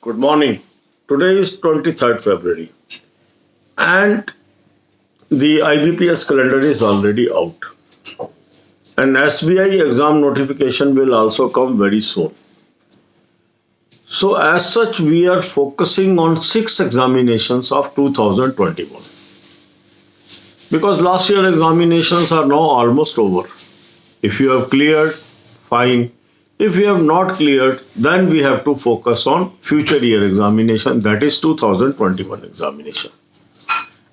Good morning. Today is 23rd February and the IBPS calendar is already out. An SBI exam notification will also come very soon. So, as such, we are focusing on six examinations of 2021 because last year examinations are now almost over. If you have cleared, fine. If you have not cleared, then we have to focus on future year examination, that is 2021 examination.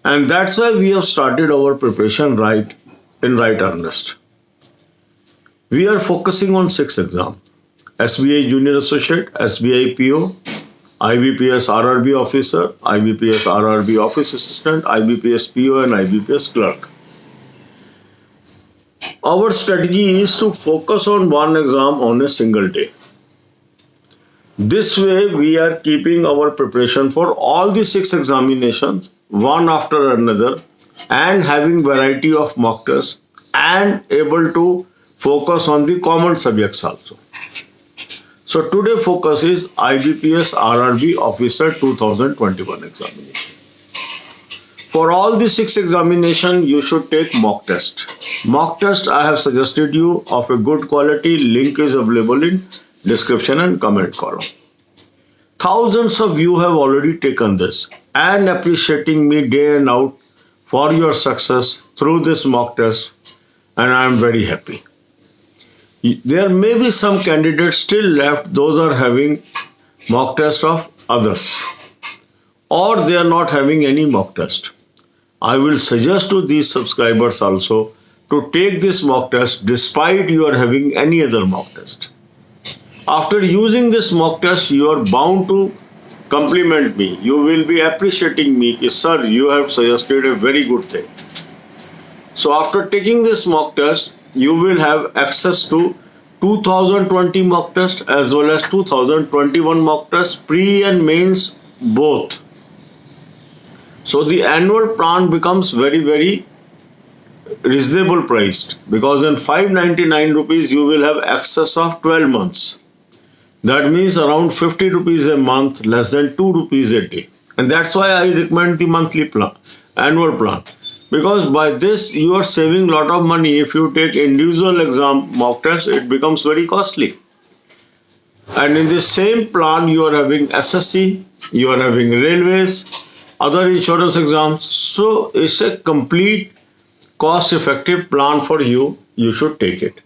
And that's why we have started our preparation right earnest. We are focusing on six exams: SBI Junior Associate, SBI PO, IBPS RRB Officer, IBPS RRB Office Assistant, IBPS PO, and IBPS Clerk. Our strategy is to focus on one exam on a single day. This way, we are keeping our preparation for all the six examinations one after another and having variety of mock tests and able to focus on the common subjects also. So today focus is IBPS RRB Officer 2021 examination. For all the six examinations, you should take mock test. Mock test I have suggested you of a good quality. Link is available in description and comment column. Thousands of you have already taken this and appreciating me day and out for your success through this mock test, and I am very happy. There may be some candidates still left, those are having mock test of others, or they are not having any mock test. I will suggest to these subscribers also to take this mock test despite you are having any other mock test. After using this mock test, you are bound to compliment me. You will be appreciating me. Sir, you have suggested a very good thing. So after taking this mock test, you will have access to 2020 mock test as well as 2021 mock test, pre and mains both. So the annual plan becomes very reasonable priced, because in 599 rupees you will have access of 12 months. That means around 50 rupees a month, less than 2 rupees a day. And that's why I recommend the monthly plan, annual plan. Because by this you are saving lot of money. If you take individual exam mock test, it becomes very costly. And in the same plan you are having SSC, you are having railways, other insurance exams. So it's a complete cost effective plan for you. You should take it.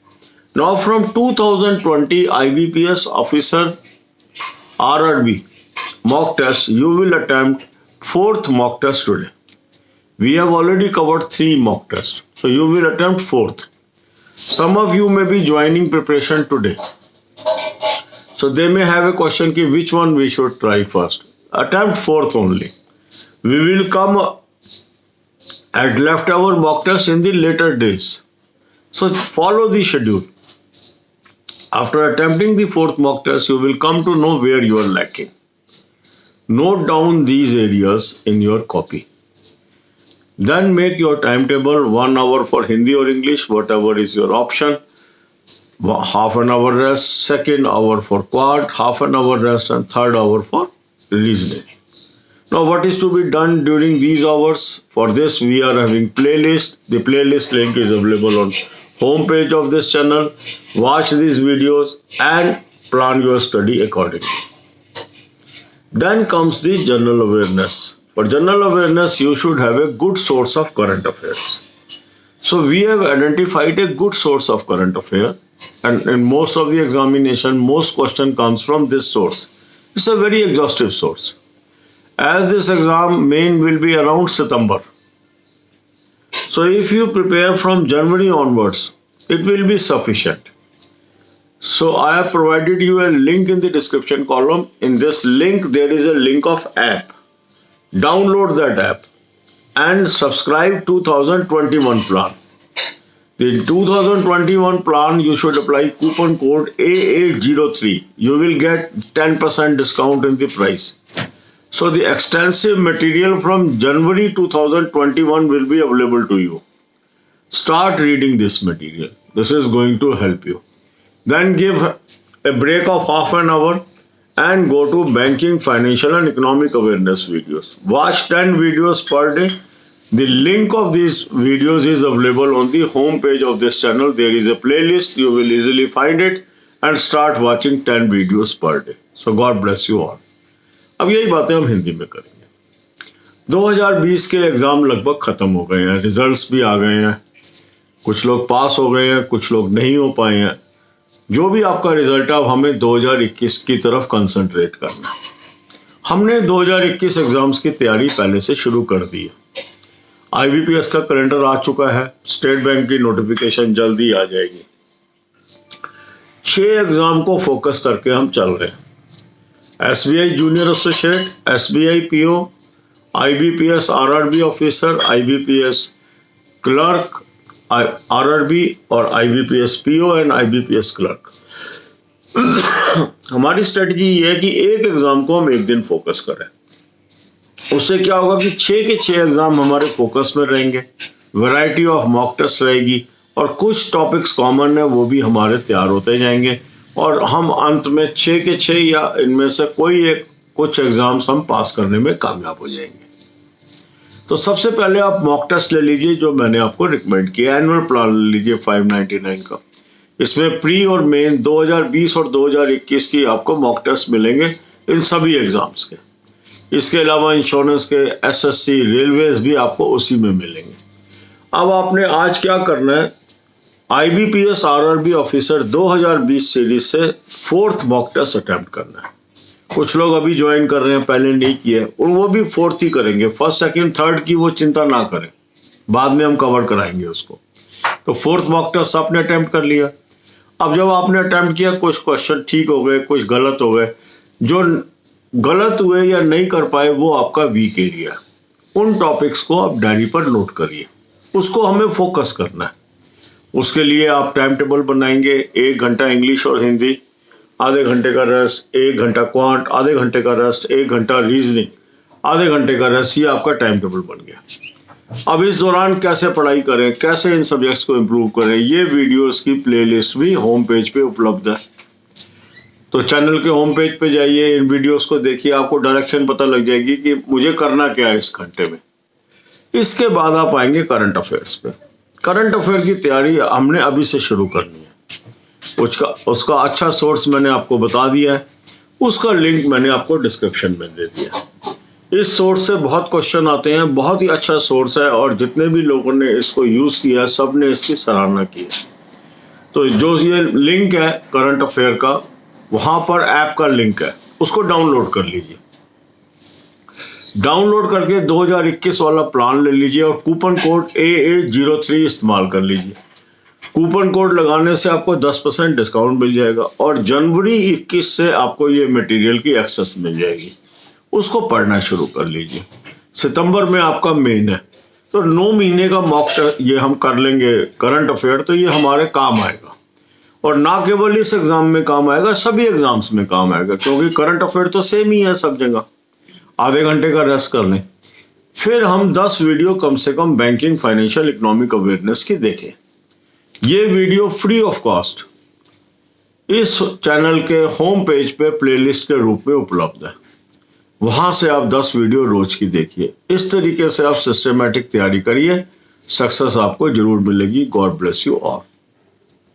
Now from 2020 IBPS Officer RRB mock test, you will attempt fourth mock test today. We have already covered three mock tests, so you will attempt fourth. Some of you may be joining preparation today, so they may have a question ki which one we should try first. Attempt fourth only. We will come at left hour mock test in the later days. So follow the schedule. After attempting the fourth mock test, you will come to know where you are lacking. Note down these areas in your copy. Then make your timetable: 1 hour for Hindi or English, whatever is your option. Half an hour rest, second hour for quad, half an hour rest, and third hour for reasoning. Now what is to be done during these hours? For this we are having playlist. The playlist link is available on home page of this channel. Watch these videos and plan your study accordingly. Then comes the general awareness. For general awareness, you should have a good source of current affairs. So we have identified a good source of current affair, and in most of the examination, most question comes from this source. It's a very exhaustive source. As this exam main will be around September. So if you prepare from January onwards, it will be sufficient. So I have provided you a link in the description column. In this link, there is a link of app. Download that app and subscribe 2021 plan. The 2021 plan, you should apply coupon code A803. You will get 10% discount in the price. So the extensive material from January 2021 will be available to you. Start reading this material. This is going to help you. Then give a break of half an hour and go to banking, financial and economic awareness videos. Watch 10 videos per day. The link of these videos is available on the home page of this channel. There is a playlist. You will easily find it and start watching 10 videos per day. So God bless you all. अब यही बातें हम हिंदी में करेंगे। 2020 के exam लगभग खत्म हो गए हैं, रिजल्ट्स भी आ गए हैं, कुछ लोग पास हो गए हैं, कुछ लोग नहीं हो पाए हैं। जो भी आपका रिजल्ट है, अब हमें 2021 की तरफ कंसंट्रेट करना है। हमने 2021 एग्जाम्स की तैयारी पहले से शुरू कर दी है। IBPS का कैलेंडर आ चुका है, स्टेट बैंक की नोटिफिकेशन जल्दी आ जाएगी। 6 एग्जाम को फोकस करके हम चल रहे हैं। SBI junior associate, SBI PO, IBPS RRB officer, IBPS clerk, RRB और IBPS PO and IBPS clerk. हमारी स्ट्रेटजी ये है कि एक एग्जाम को हम एक दिन फोकस करें। उससे क्या होगा कि 6 के 6 एग्जाम हमारे फोकस में रहेंगे, वैरायटी ऑफ मॉक टेस्ट रहेगी और कुछ टॉपिक्स कॉमन है वो भी हमारे तैयार होते जाएंगे और हम अंत में 6 के 6 या इनमें से कोई एक कुछ एग्जाम्स हम पास करने में कामयाब हो जाएंगे। तो सबसे पहले आप मॉक टेस्ट ले लीजिए जो मैंने आपको रिकमेंड किया। एनुअल प्लान ले लीजिए 599 का। इसमें प्री और मेन 2020 और 2021 की आपको मॉक टेस्ट मिलेंगे इन सभी एग्जाम्स के। इसके अलावा इंश्योरेंस के, SSC, रेलवेज भी आपको उसी में मिलेंगे। अब आपने आज क्या करना है, IBPS RRB ऑफिसर 2020 सीरीज से 4th मॉक टेस्ट अटेम्प्ट करना है। कुछ लोग अभी ज्वाइन कर रहे हैं, पहले नहीं किए, और वो भी 4th ही करेंगे। 1st, 2nd, 3rd की वो चिंता ना करें, बाद में हम कवर कराएंगे उसको। तो 4th मॉक टेस्ट आपने अटेम्प्ट कर लिया। अब जब आपने अटेम्प्ट किया, कुछ क्वेश्चन ठीक हो गए, कुछ गलत हो गए। जो गलत हुए या नहीं कर पाए वो आपका वीक एरिया है। उन टॉपिक्स को आप डायरी पर नोट करिए, उसको हमें फोकस करना है। उसके लिए आप टाइम टेबल बनाएंगे। 1 घंटा इंग्लिश और हिंदी, आधे घंटे का रेस्ट, 1 घंटा क्वांट, आधे घंटे का रेस्ट, 1 घंटा रीजनिंग, आधे घंटे का रेस्ट। ये आपका टाइम टेबल बन गया। अब इस दौरान कैसे पढ़ाई करें, कैसे इन सब्जेक्ट्स को इम्प्रूव करें, ये वीडियोस की प्लेलिस्ट भी होम पेज पे उपलब्ध है। तो चैनल के होम पेज पे जाइए, इन वीडियोस को देखिए, आपको डायरेक्शन पता लग जाएगी कि मुझे करना क्या है इस घंटे में। इसके बाद आप आएंगे करंट अफेयर्स पे। करंट अफेयर की तैयारी हमने अभी से शुरू करनी है। उसका अच्छा सोर्स मैंने आपको बता दिया है, उसका लिंक मैंने आपको डिस्क्रिप्शन में दे दिया। इस सोर्स से बहुत क्वेश्चन आते हैं, बहुत ही अच्छा सोर्स है और जितने भी लोगों ने इसको यूज़ किया सब ने इसकी सराहना की है। तो जो ये लिंक है करंट अफेयर का, वहाँ पर ऐप का लिंक है, उसको डाउनलोड कर लीजिए। डाउनलोड करके 2021 वाला प्लान ले लीजिए और कूपन कोड AA03 इस्तेमाल कर लीजिए। कूपन कोड लगाने से आपको 10% डिस्काउंट मिल जाएगा और जनवरी 21 से आपको ये मटेरियल की एक्सेस मिल जाएगी। उसको पढ़ना शुरू कर लीजिए। सितंबर में आपका मेन है, तो 9 महीने का मॉक टेस्ट ये हम कर लेंगे करंट अफेयर, तो ये हमारे काम आएगा। और ना केवल इस एग्जाम में काम आएगा, सभी एग्जाम्स में काम आएगा, क्योंकि करंट अफेयर तो सेम ही है सब जगह। आधे घंटे का रेस्ट कर लें, फिर हम 10 वीडियो कम से कम बैंकिंग, फाइनेंशियल, इकोनॉमिक अवेयरनेस की देखें। ये वीडियो फ्री ऑफ कॉस्ट इस चैनल के होम पेज पे प्लेलिस्ट के रूप में उपलब्ध है। वहां से आप 10 वीडियो रोज की देखिए। इस तरीके से आप सिस्टमैटिक तैयारी करिए, सक्सेस आपको जरूर मिलेगी। God bless you all.